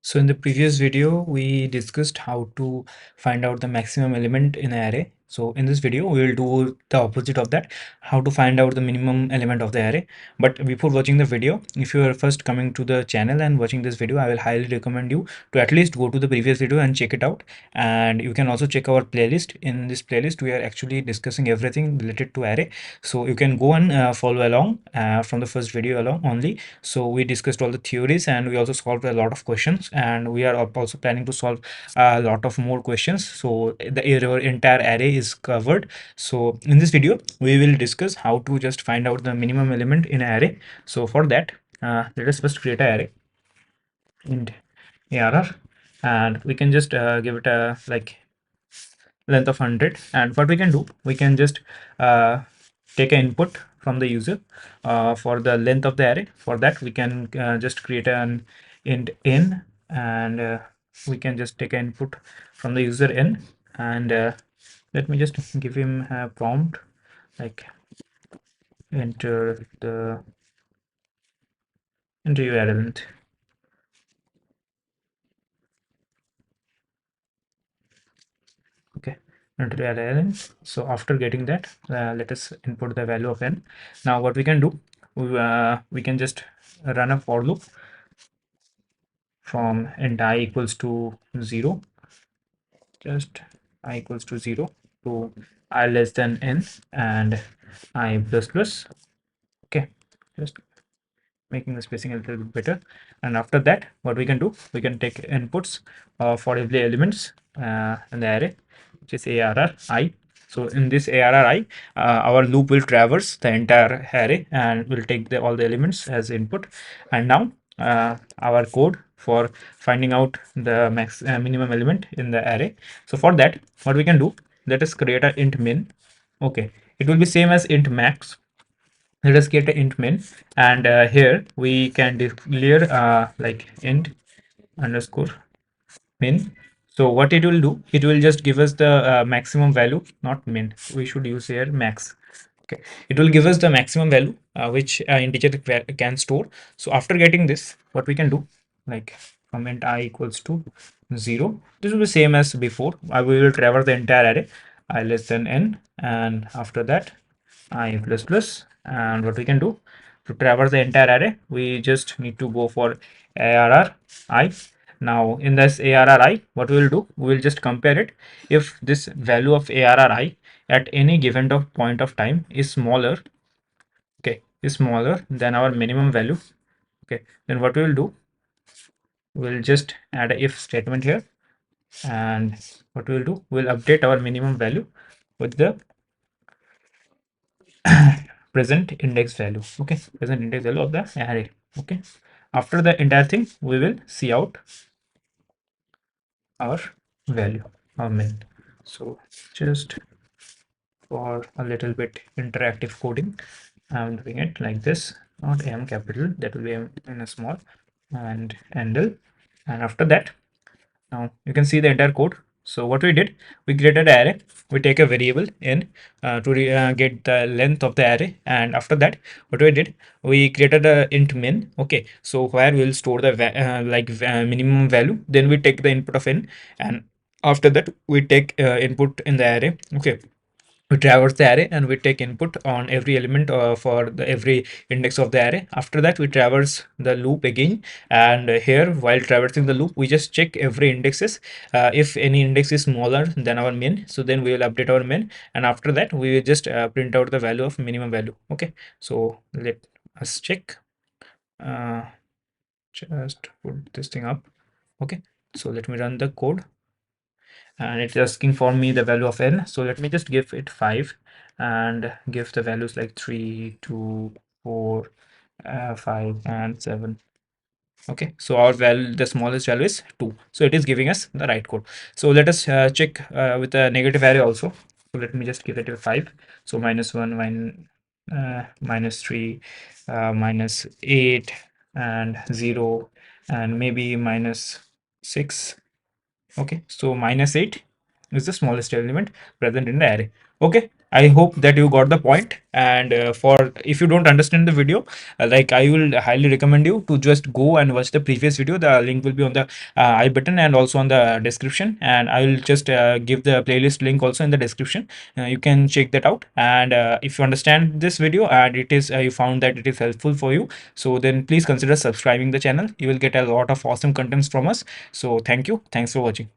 So in the previous video, we discussed how to find out the maximum element in an array. So in this video, we will do the opposite of that, how to find out the minimum element of the array. But before watching the video, if you are first coming to the channel and watching this video, I will highly recommend you to at least go to the previous video and check it out. And you can also check our playlist. In this playlist, we are actually discussing everything related to array. So you can go and follow along from the first video along only. So we discussed all the theories and we also solved a lot of questions, and we are also planning to solve a lot of more questions. So our entire array is covered. So in this video we will discuss how to just find out the minimum element in an array. So for that, let us first create an array in arr, and we can just give it a like length of 100. And what we can do, we can just take an input from the user for the length of the array. For that, we can just create an int n, and we can just take an input from the user n. And let me just give him a prompt like enter your array length. Okay, enter the array length. So after getting that, let us input the value of n. Now what we can do, we can just run a for loop from int I equals to 0, just I equals to 0 to I less than n and I plus plus. Okay, just making the spacing a little bit better. And after that, what we can do, we can take inputs for every elements in the array, which is arr I. So in this arr I, our loop will traverse the entire array and will take all the elements as input. And now our code for finding out the minimum element in the array. So for that, what we can do, let us create a int min. Okay, it will be same as int max. Let us get an int min, and here we can declare like int underscore min. So what it will do, it will just give us the maximum value, not min, we should use here max. Okay, it will give us the maximum value which integer can store. So after getting this, what we can do, like from int I equals to 0, this will be same as before. We will traverse the entire array I less than n, and after that I plus plus. And what we can do, to traverse the entire array, we just need to go for arr I. Now in this arr I, what we will do, we will just compare it. If this value of arr I at any given point of time is smaller, okay, is smaller than our minimum value, okay, then what we will do, we'll just add a if statement here. And what we'll do, we'll update our minimum value with the present index value. Okay, present index value of the array. Okay, after the entire thing, we will see out our value, our min. So just for a little bit interactive coding, I'm doing it like this, not m capital, that will be m in a small, and handle. And after that, now you can see the entire code. So what we did, we created an array. We take a variable in to get the length of the array, and after that, what we did, we created a int min. Okay, so where we will store the minimum value. Then we take the input of n, and after that we take input in the array. Okay, we traverse the array and we take input on every element for the every index of the array. After that, we traverse the loop again, and here while traversing the loop, we just check every indexes. If any index is smaller than our min, so then we will update our min, and after that we will just print out the value of minimum value. Okay, so let us check. uh, just put this thing up. Okay, so let me run the code, and it's asking for me the value of n. So let me just give it 5 and give the values like 3, 2, 4, 5 and 7. Okay, so our value, the smallest value is 2, so it is giving us the right code. So let us check with a negative array also. So let me just give it a 5. So -1, -3, -8 and 0, and maybe -6. Okay, so -8 is the smallest element present in the array. Okay, I hope that you got the point. And for if you don't understand the video, like I will highly recommend you to just go and watch the previous video. The link will be on the I button and also on the description. And I will just give the playlist link also in the description. You can check that out. And if you understand this video and it is you found that it is helpful for you, so then please consider subscribing the channel. You will get a lot of awesome contents from us. So thank you. Thanks for watching.